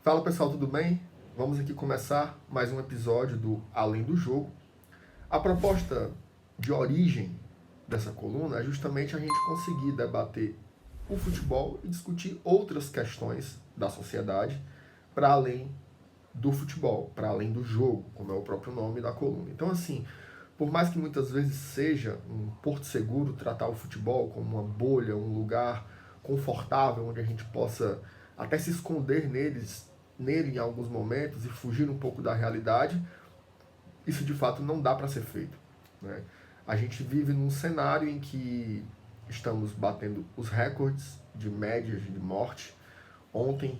Fala pessoal, tudo bem? Vamos aqui começar mais um episódio do Além do Jogo. A proposta de origem dessa coluna é justamente a gente conseguir debater o futebol e discutir outras questões da sociedade para além do futebol, para além do jogo, como é o próprio nome da coluna. Então, assim, por mais que muitas vezes seja um porto seguro tratar o futebol como uma bolha, um lugar confortável onde a gente possa até se esconder nele em alguns momentos e fugir um pouco da realidade, isso de fato não dá para ser feito. Né? A gente vive num cenário em que estamos batendo os recordes de médias de morte. Ontem,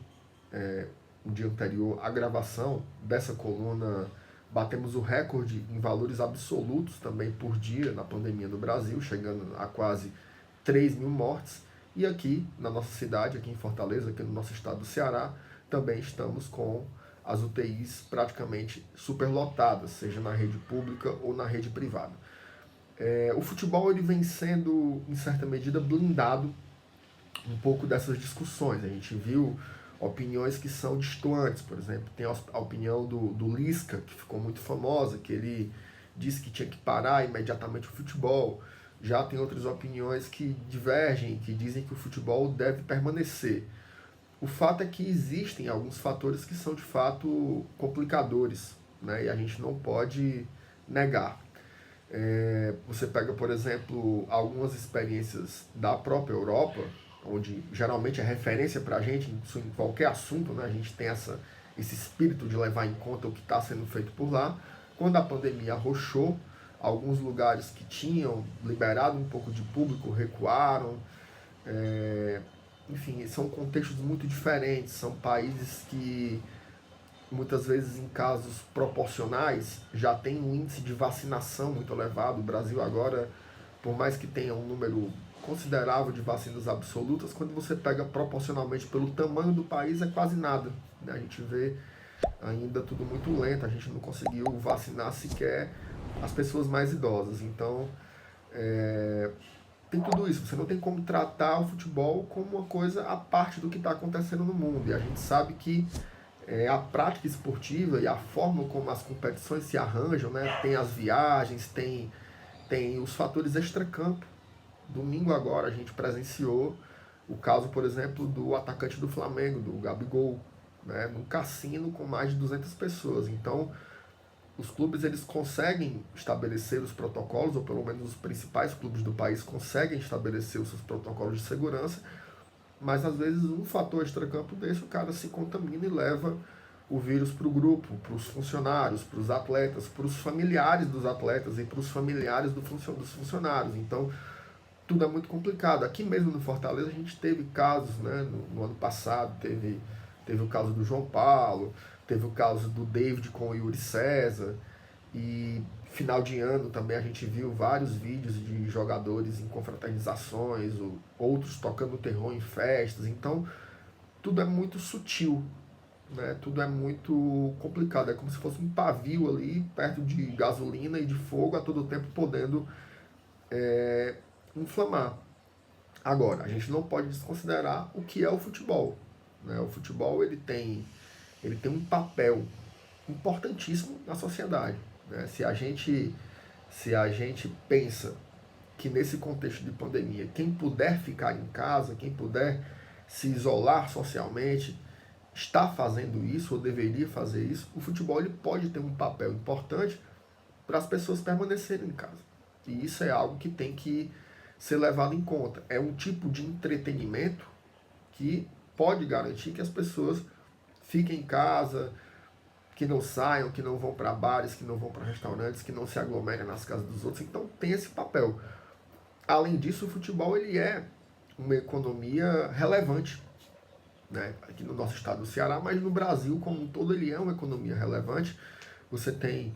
no dia anterior à gravação dessa coluna, batemos o recorde em valores absolutos também por dia na pandemia no Brasil, chegando a quase 3 mil mortes. E aqui na nossa cidade, aqui em Fortaleza, aqui no nosso estado do Ceará, também estamos com as UTIs praticamente superlotadas, seja na rede pública ou na rede privada. O futebol ele vem sendo, em certa medida, blindado um pouco dessas discussões. A gente viu opiniões que são distantes, por exemplo, tem a opinião do Lisca, que ficou muito famosa, que ele disse que tinha que parar imediatamente o futebol. Já tem outras opiniões que divergem, que dizem que o futebol deve permanecer. O fato é que existem alguns fatores que são de fato complicadores, né? E a gente não pode negar. Você pega, por exemplo, algumas experiências da própria Europa, onde geralmente é referência para a gente em qualquer assunto, né? A gente tem esse espírito de levar em conta o que está sendo feito por lá. Quando a pandemia arrochou, alguns lugares que tinham liberado um pouco de público recuaram. É, Enfim, são contextos muito diferentes, são países que muitas vezes em casos proporcionais já tem um índice de vacinação muito elevado. O Brasil agora, por mais que tenha um número considerável de vacinas absolutas, quando você pega proporcionalmente pelo tamanho do país é quase nada. Né? A gente vê ainda tudo muito lento, a gente não conseguiu vacinar sequer as pessoas mais idosas. Então, é, tem tudo isso. Você não tem como tratar o futebol como uma coisa à parte do que está acontecendo no mundo. E a gente sabe que a prática esportiva e a forma como as competições se arranjam, né? Tem as viagens, tem os fatores extracampo. Domingo agora a gente presenciou o caso, por exemplo, do atacante do Flamengo, do Gabigol, né? Num cassino com mais de 200 pessoas. Então, os clubes eles conseguem estabelecer os protocolos, ou pelo menos os principais clubes do país conseguem estabelecer os seus protocolos de segurança, mas às vezes um fator extracampo desse, o cara se contamina e leva o vírus para o grupo, para os funcionários, para os atletas, para os familiares dos atletas e para os familiares dos funcionários. Então, tudo é muito complicado. Aqui mesmo no Fortaleza a gente teve casos, né? No ano passado teve o caso do João Paulo, teve o caso do David com o Yuri César, e final de ano também a gente viu vários vídeos de jogadores em confraternizações, outros tocando terror em festas. Então, tudo é muito sutil, né? Tudo é muito complicado. É como se fosse um pavio ali, perto de gasolina e de fogo, a todo tempo podendo inflamar. Agora, a gente não pode desconsiderar o que é o futebol. Né? O futebol ele tem um papel importantíssimo na sociedade. Né? Se a gente pensa que nesse contexto de pandemia, quem puder ficar em casa, quem puder se isolar socialmente, está fazendo isso ou deveria fazer isso, o futebol ele pode ter um papel importante para as pessoas permanecerem em casa. E isso é algo que tem que ser levado em conta. É um tipo de entretenimento que pode garantir que as pessoas fiquem em casa, que não saiam, que não vão para bares, que não vão para restaurantes, que não se aglomerem nas casas dos outros. Então tem esse papel. Além disso, o futebol ele é uma economia relevante, né? Aqui no nosso estado do Ceará, mas no Brasil como um todo ele é uma economia relevante. Você tem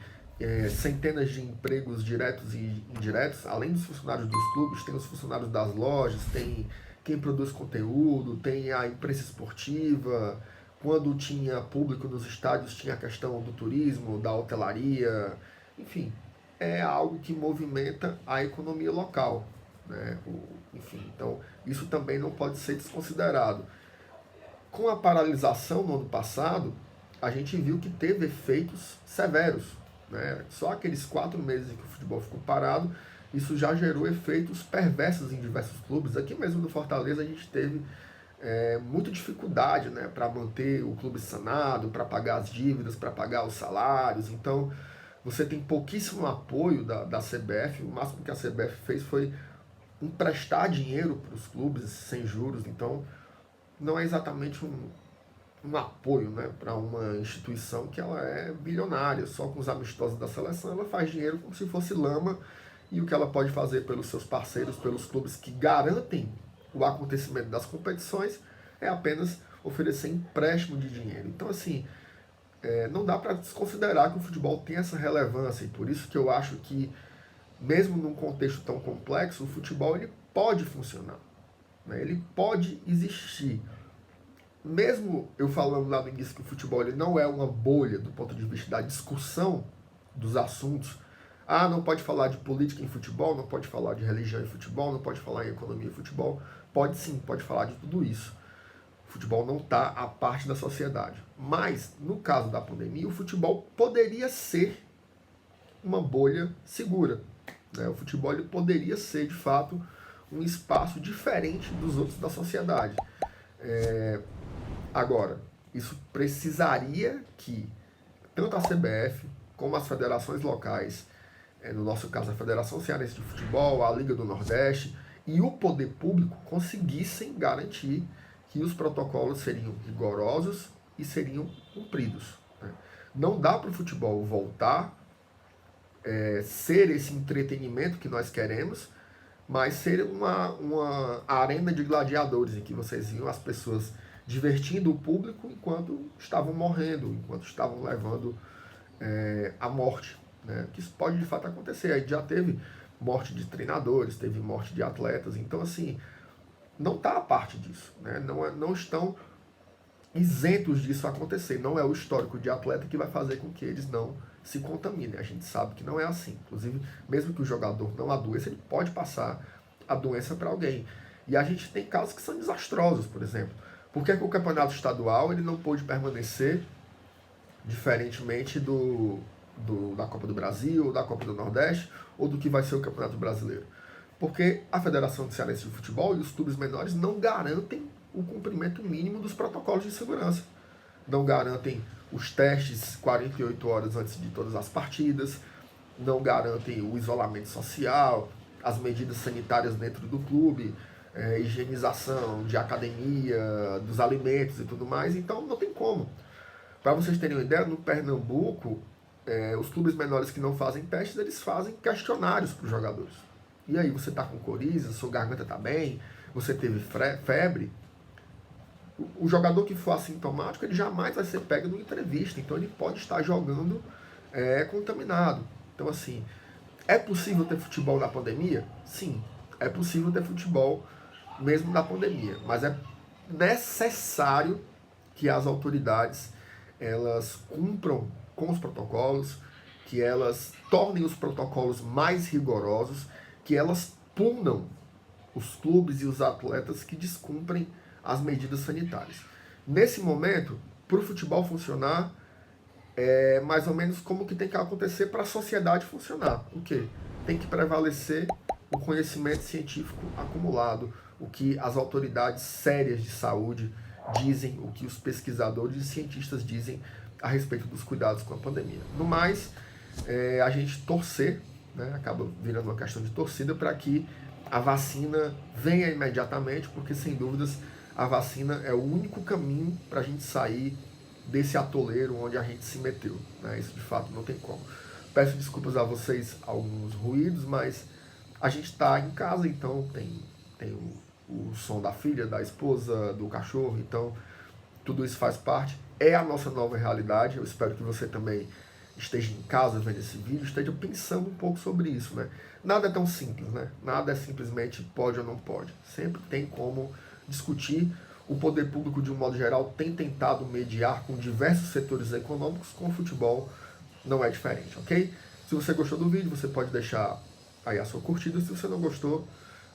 centenas de empregos diretos e indiretos, além dos funcionários dos clubes, tem os funcionários das lojas, tem quem produz conteúdo, tem a imprensa esportiva. Quando tinha público nos estádios, tinha a questão do turismo, da hotelaria, enfim, é algo que movimenta a economia local. Né? Enfim, então isso também não pode ser desconsiderado. Com a paralisação no ano passado, a gente viu que teve efeitos severos, né? Só aqueles 4 meses em que o futebol ficou parado, isso já gerou efeitos perversos em diversos clubes. Aqui mesmo no Fortaleza a gente teve muita dificuldade, né, para manter o clube sanado, para pagar as dívidas, para pagar os salários. Então você tem pouquíssimo apoio da CBF. O máximo que a CBF fez foi emprestar dinheiro para os clubes sem juros. Então não é exatamente um apoio, né, para uma instituição que ela é bilionária. Só com os amistosos da seleção ela faz dinheiro como se fosse lama, e o que ela pode fazer pelos seus parceiros, pelos clubes que garantem o acontecimento das competições, é apenas oferecer empréstimo de dinheiro. Então, assim, não dá para desconsiderar que o futebol tem essa relevância, e por isso que eu acho que, mesmo num contexto tão complexo, o futebol ele pode funcionar, né? Ele pode existir. Mesmo eu falando lá no início que o futebol ele não é uma bolha do ponto de vista da discussão dos assuntos. Ah, não pode falar de política em futebol, não pode falar de religião em futebol, não pode falar em economia em futebol. Pode sim, pode falar de tudo isso. O futebol não está à parte da sociedade. Mas, no caso da pandemia, o futebol poderia ser uma bolha segura, né? O futebol ele poderia ser, de fato, um espaço diferente dos outros da sociedade. Agora, isso precisaria que tanto a CBF como as federações locais, no nosso caso a Federação Cearense de Futebol, a Liga do Nordeste e o poder público conseguissem garantir que os protocolos seriam rigorosos e seriam cumpridos, né? Não dá para o futebol voltar, ser esse entretenimento que nós queremos, mas ser uma arena de gladiadores em que vocês viam as pessoas divertindo o público enquanto estavam morrendo, enquanto estavam levando a morte, né? Que isso pode de fato acontecer. Aí já teve morte de treinadores, teve morte de atletas, então assim, não está a parte disso, né? Não estão isentos disso acontecer. Não é o histórico de atleta que vai fazer com que eles não se contaminem. A gente sabe que não é assim. Inclusive, mesmo que o jogador não adoeça, ele pode passar a doença para alguém. E a gente tem casos que são desastrosos, por exemplo. Por que o campeonato estadual ele não pôde permanecer, diferentemente da Copa do Brasil, da Copa do Nordeste, ou do que vai ser o Campeonato Brasileiro? Porque a Federação Cearense de Futebol e os clubes menores não garantem o cumprimento mínimo dos protocolos de segurança. Não garantem os testes 48 horas antes de todas as partidas, não garantem o isolamento social, as medidas sanitárias dentro do clube, higienização de academia, dos alimentos e tudo mais. Então não tem como. Para vocês terem uma ideia, no Pernambuco, os clubes menores que não fazem testes, eles fazem questionários para os jogadores. E aí, você está com coriza, sua garganta está bem, você teve febre. O jogador que for assintomático, ele jamais vai ser pego numa entrevista, então ele pode estar jogando contaminado. Então, assim, é possível ter futebol na pandemia? Sim, é possível ter futebol mesmo na pandemia, mas é necessário que as autoridades elas cumpram com os protocolos, que elas tornem os protocolos mais rigorosos, que elas punam os clubes e os atletas que descumprem as medidas sanitárias. Nesse momento, para o futebol funcionar, é mais ou menos como que tem que acontecer para a sociedade funcionar. O quê? Tem que prevalecer o conhecimento científico acumulado, o que as autoridades sérias de saúde dizem, o que os pesquisadores e cientistas dizem a respeito dos cuidados com a pandemia. No mais, a gente torcer, né, acaba virando uma questão de torcida para que a vacina venha imediatamente, porque sem dúvidas a vacina é o único caminho para a gente sair desse atoleiro onde a gente se meteu, né? Isso de fato não tem como. Peço desculpas a vocês alguns ruídos, mas a gente está em casa, então tem o som da filha, da esposa, do cachorro, então tudo isso faz parte. É a nossa nova realidade. Eu espero que você também esteja em casa vendo esse vídeo, esteja pensando um pouco sobre isso, né? Nada é tão simples, né? Nada é simplesmente pode ou não pode. Sempre tem como discutir. O poder público, de um modo geral, tem tentado mediar com diversos setores econômicos, com o futebol não é diferente, ok? Se você gostou do vídeo, você pode deixar aí a sua curtida. Se você não gostou,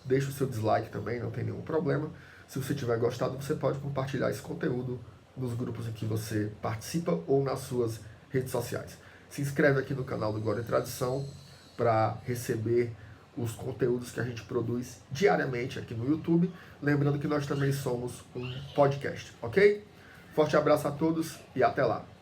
deixa o seu dislike também, não tem nenhum problema. Se você tiver gostado, você pode compartilhar esse conteúdo nos grupos em que você participa ou nas suas redes sociais. Se inscreve aqui no canal do Glória e Tradição para receber os conteúdos que a gente produz diariamente aqui no YouTube. Lembrando que nós também somos um podcast, ok? Forte abraço a todos e até lá!